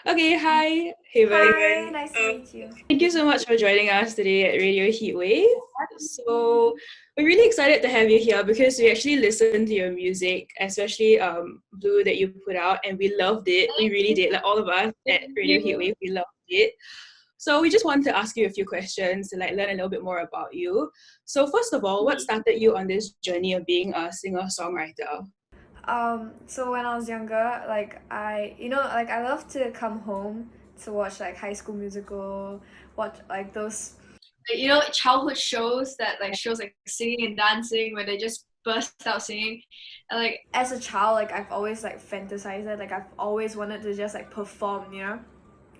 Okay, hi, Haven. Hi, nice to meet you. Thank you so much for joining us today at Radio Heatwave. So we're really excited to have you here because we actually listened to your music, especially Blue that you put out, and we loved it. We really did. Like all of us at Radio Heatwave, we loved it. So we just want to ask you a few questions to like learn a little bit more about you. So first of all, what started you on this journey of being a singer-songwriter? So when I was younger, I love to come home to watch like High School Musical, watch like those childhood shows that like shows like singing and dancing where they just burst out singing. And like as a child, like I've always like fantasized it, like I've always wanted to just like perform.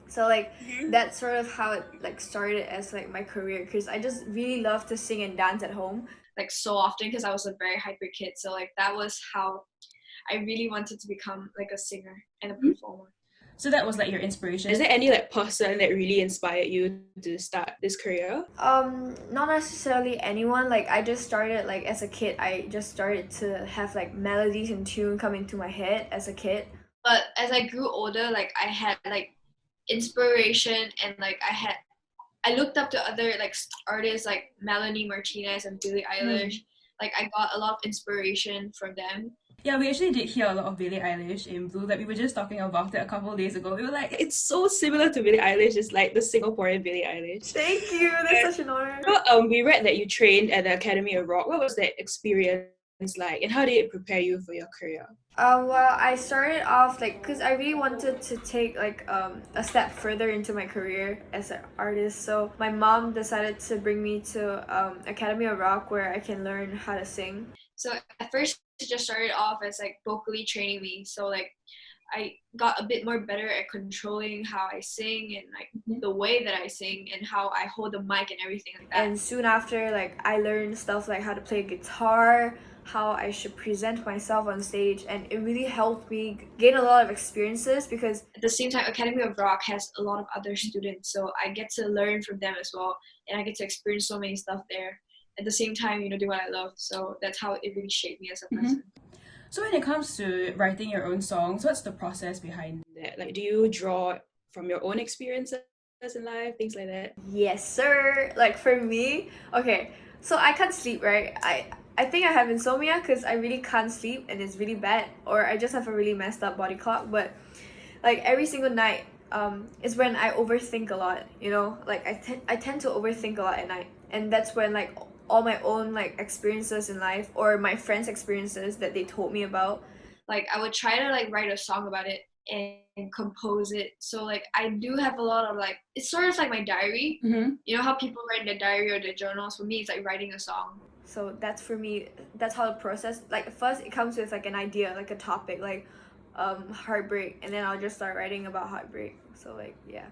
So like that's sort of how it like started as like my career because I just really love to sing and dance at home like so often because I was a very hyper kid. So like that was how I really wanted to become like a singer and a performer. So that was like your inspiration. Is there any like person that really inspired you to start this career? Not necessarily anyone. Like I just started like as a kid. I just started to have like melodies and tune come into my head as a kid. But as I grew older, like I had like inspiration and like I looked up to other like artists like Melanie Martinez and Billie Eilish. Like I got a lot of inspiration from them. Yeah, we actually did hear a lot of Billie Eilish in Blue. Like we were just talking about it a couple of days ago. We were like, it's so similar to Billie Eilish. It's like the Singaporean Billie Eilish. Thank you. That's such an honor. So, we read that you trained at the Academy of Rock. What was that experience like, and how did it prepare you for your career? Well, I started off like because I really wanted to take like a step further into my career as an artist. So my mom decided to bring me to Academy of Rock where I can learn how to sing. So at first, it just started off as like vocally training me. So like I got a bit more better at controlling how I sing and like the way that I sing and how I hold the mic and everything like that. And soon after, like I learned stuff like how to play guitar, how I should present myself on stage, and it really helped me gain a lot of experiences because at the same time, Academy of Rock has a lot of other students, so I get to learn from them as well, and I get to experience so many stuff there. At the same time, do what I love. So that's how it really shaped me as a person. So when it comes to writing your own songs, what's the process behind that? Like, do you draw from your own experiences in life, things like that? Yes, sir. Like for me, okay. So I can't sleep, right? I think I have insomnia because I really can't sleep and it's really bad, or I just have a really messed up body clock. But like every single night, is when I overthink a lot. Like I tend to overthink a lot at night, and that's when like all my own like experiences in life or my friends' experiences that they told me about, like I would try to like write a song about it and compose it. So like I do have a lot of like it's sort of like my diary. You know how people write in their diary or their journals? For me, it's like writing a song. So that's for me. That's how the process. Like first, it comes with like an idea, like a topic, like heartbreak, and then I'll just start writing about heartbreak. So like yeah.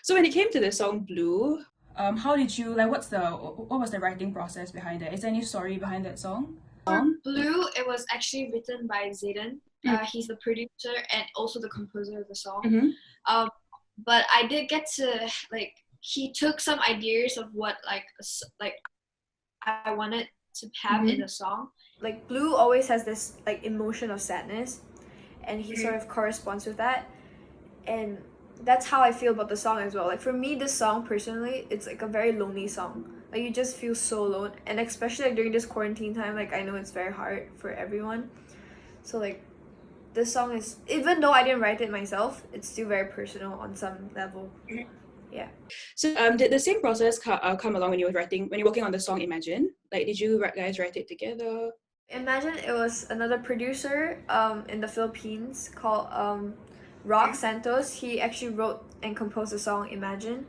So when it came to the song Blue, how did you like? What was the writing process behind it? Is there any story behind that song? For Blue, it was actually written by Zayden. He's the producer and also the composer of the song. Um, but I did get to like he took some ideas of what like I wanted to have in a song. Like Blue always has this like emotion of sadness, and he sort of corresponds with that, and that's how I feel about the song as well. Like for me, this song personally, it's like a very lonely song. Like you just feel so alone, and especially like during this quarantine time, like I know it's very hard for everyone. So like this song is, even though I didn't write it myself, it's still very personal on some level. Yeah. So did the same process come along when you were working on the song Imagine? Like, did you guys write it together? Imagine it was another producer in the Philippines called Rock Santos. He actually wrote and composed the song Imagine,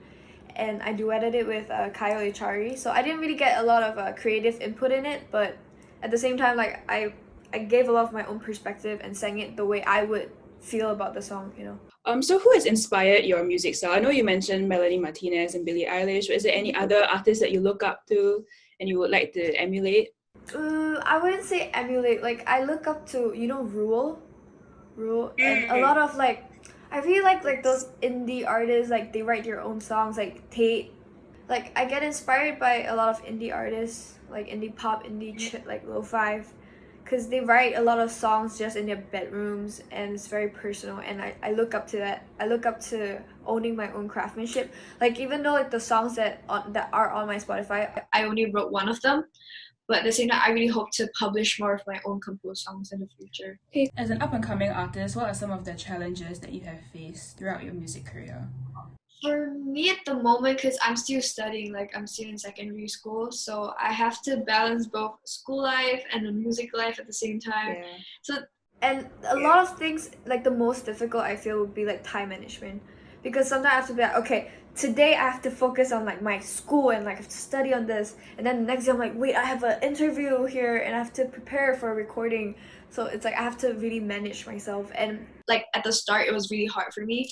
and I duetted it with Kayo Ichari. So I didn't really get a lot of creative input in it, but at the same time, like I gave a lot of my own perspective and sang it the way I would feel about the song. So who has inspired your music style? I know you mentioned Melanie Martinez and Billie Eilish, but is there any other artists that you look up to and you would like to emulate? I wouldn't say emulate. Like I look up to Rule, and a lot of like I really like those indie artists. Like they write their own songs. Like Tate. Like I get inspired by a lot of indie artists, like indie pop, like lo-fi, because they write a lot of songs just in their bedrooms, and it's very personal, and I look up to that. I look up to owning my own craftsmanship. Like, even though like the songs that are on my Spotify, I only wrote one of them, but at the same time I really hope to publish more of my own composed songs in the future. Okay. As an up-and-coming artist, what are some of the challenges that you have faced throughout your music career? For me at the moment, because I'm still studying, like I'm still in secondary school, so I have to balance both school life and the music life at the same time. Yeah. So, and a lot of things, like the most difficult I feel would be like time management, because sometimes I have to be like, okay, today I have to focus on like my school and like I have to study on this, and then the next day I'm like, wait, I have an interview here and I have to prepare for a recording. So it's like I have to really manage myself, and like at the start it was really hard for me,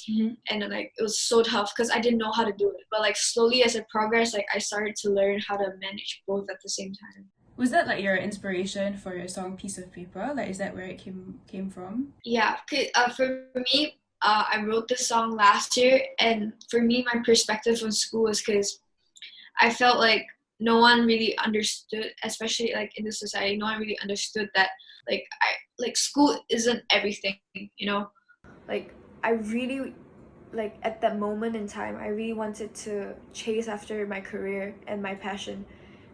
and then, like it was so tough because I didn't know how to do it. But like slowly as I progressed, like I started to learn how to manage both at the same time. Was that like your inspiration for your song Piece of Paper? Like, is that where it came from? Yeah, for me, I wrote this song last year, and for me, my perspective on school was because I felt like no one really understood, especially like in the society, no one really understood that like school isn't everything, you know? Like I really, like at that moment in time, I really wanted to chase after my career and my passion,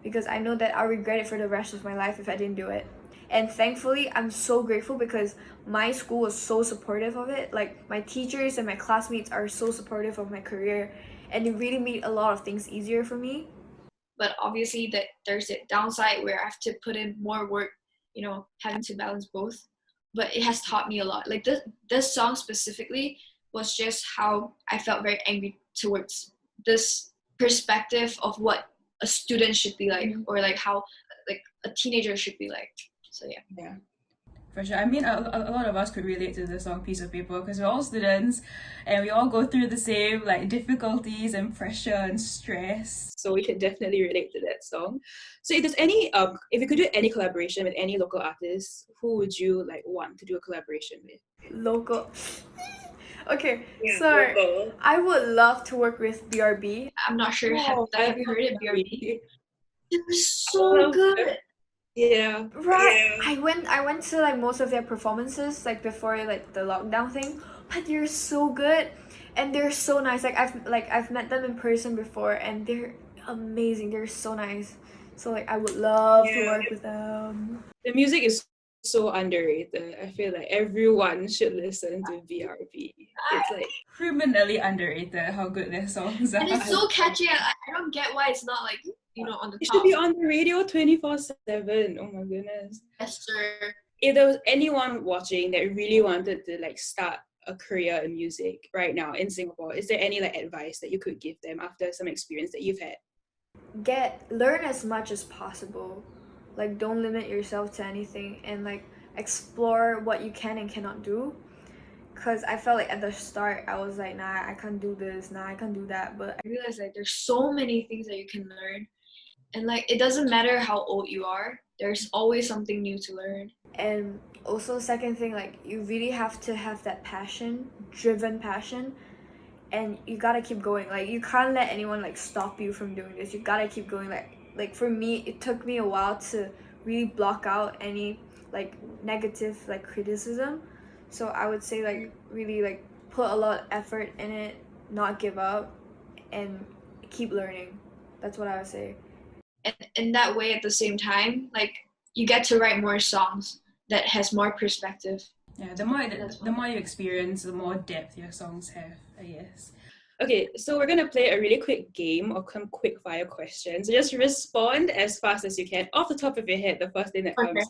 because I know that I'll regret it for the rest of my life if I didn't do it. And thankfully, I'm so grateful because my school was so supportive of it. Like my teachers and my classmates are so supportive of my career, and it really made a lot of things easier for me. But obviously that there's a downside where I have to put in more work, you know, having to balance both. But it has taught me a lot. Like this song specifically was just how I felt very angry towards this perspective of what a student should be like, or like how like a teenager should be like. So yeah. Yeah, for sure. I mean, a lot of us could relate to the song Piece of Paper because we're all students and we all go through the same like difficulties and pressure and stress. So we can definitely relate to that song. So if there's any if you could do any collaboration with any local artist, who would you like want to do a collaboration with? Local. Okay, Yeah, so local. I would love to work with BRB. I'm not sure. Oh, Have you heard of BRB? They're I so love good. them. Yeah. Right. Yeah. I went to like most of their performances like before like the lockdown thing, but they're so good and they're so nice. I've met them in person before and they're amazing. They're so nice. So like I would love to work with them. The music is so underrated. I feel like everyone should listen to BRB. It's like Criminally underrated how good their songs are. And it's so catchy. I don't get why it's not like, you know, on the it top. should be on the radio 24/7. Oh my goodness. Yes, sir. If there was anyone watching that really wanted to like start a career in music right now in Singapore, is there any like advice that you could give them after some experience that you've had? Learn as much as possible. Like don't limit yourself to anything, and like explore what you can and cannot do. Cause I felt like at the start I was like, nah, I can't do this, nah, I can't do that. But I realized like there's so many things that you can learn. And like it doesn't matter how old you are, there's always something new to learn. And also second thing, like you really have to have that passion, driven passion, and you gotta keep going. Like you can't let anyone like stop you from doing this. You gotta keep going. Like for me, it took me a while to really block out any like negative like criticism. So I would say like really like put a lot of effort in it, not give up, and keep learning. That's what I would say. And in that way, at the same time, like you get to write more songs that has more perspective. Yeah, the more you experience, the more depth your songs have, I guess. Okay, so we're gonna play a really quick game of some quick fire questions. So just respond as fast as you can off the top of your head. The first thing that comes.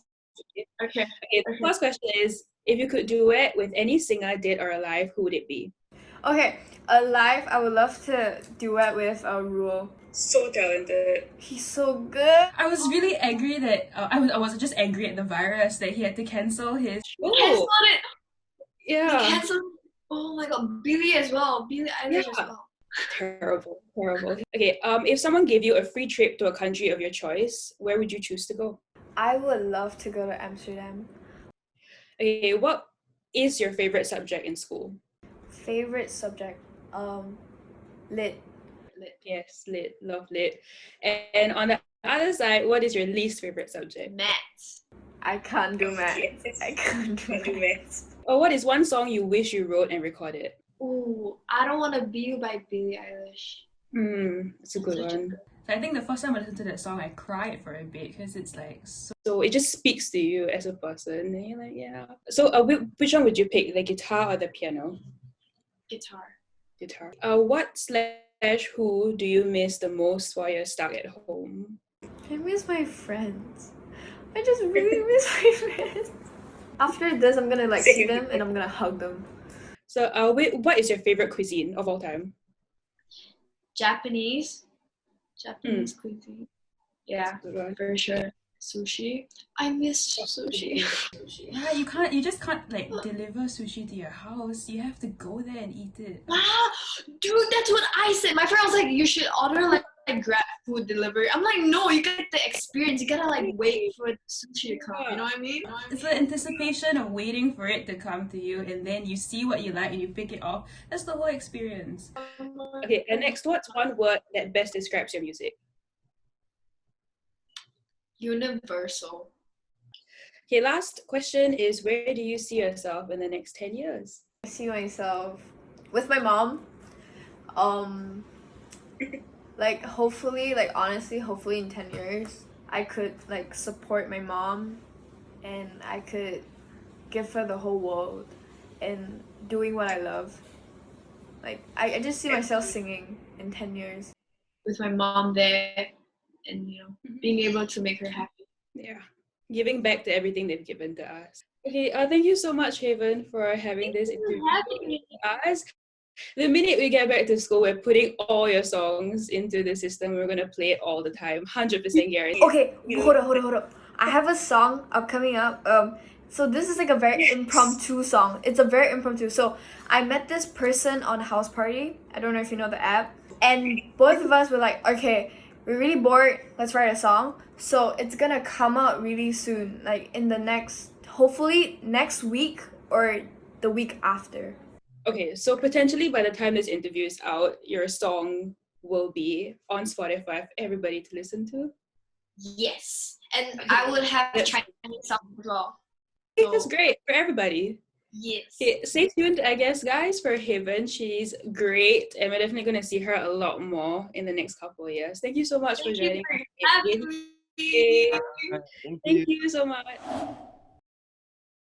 Okay. The first question is: if you could duet with any singer, dead or alive, who would it be? Okay, alive, I would love to duet with Ruel. So talented. He's so good. I was really angry that I was just angry at the virus that he had to cancel his. Canceled it. Yeah. He canceled. Oh my god, Billy as well. Billy Eilish as well. Terrible. Okay, if someone gave you a free trip to a country of your choice, where would you choose to go? I would love to go to Amsterdam. Okay, what is your favorite subject in school? Favorite subject? Lit. Yes, lit. Love lit. And on the other side, what is your least favorite subject? Maths. I can't do maths. I can't do maths. Or what is one song you wish you wrote and recorded? Ooh, I Don't Wanna Be You by Billie Eilish. It's a good one. So I think the first time I listened to that song, I cried for a bit because it's like so. So it just speaks to you as a person, and you're like, yeah. So which one would you pick, the guitar or the piano? Guitar. Guitar. What/who do you miss the most while you're stuck at home? I miss my friends. I just really miss my friends. After this, I'm gonna like see them and I'm gonna hug them. So what is your favorite cuisine of all time? Japanese cuisine. Yeah, Good one. for sure. Sushi. I miss sushi. Yeah, you just can't like deliver sushi to your house. You have to go there and eat it. Wow, dude, that's what I said. My friend was like, you should order like Grab food delivery. I'm like, no, you get the experience. You gotta like wait for the sushi to come. You know what I mean? It's the anticipation of waiting for it to come to you, and then you see what you like and you pick it off. That's the whole experience. Okay, and next, what's one word that best describes your music? Universal. Okay, last question is, where do you see yourself in the next 10 years? I see myself with my mom. Like hopefully, like honestly, hopefully in 10 years, I could like support my mom and I could give her the whole world and doing what I love. Like I just see myself singing in 10 years. With my mom there and being able to make her happy. Yeah, giving back to everything they've given to us. Okay, thank you so much, Haven, for having this interview with us. The minute we get back to school, we're putting all your songs into the system. We're gonna play it all the time, 100% guaranteed. Okay, hold on. I have a song coming up. So this is like a very impromptu song. It's a very impromptu. So I met this person on a house party. I don't know if you know the app. And both of us were like, okay, we're really bored. Let's write a song. So it's gonna come out really soon, like in the hopefully next week or the week after. Okay, so potentially by the time this interview is out, your song will be on Spotify for everybody to listen to. Yes, and I would have Chinese song as well. Okay, that's great for everybody. Yes. Okay, stay tuned, I guess, guys, for Haven. She's great, and we're definitely going to see her a lot more in the next couple of years. Thank you so much for joining. Thank you. Thank you so much.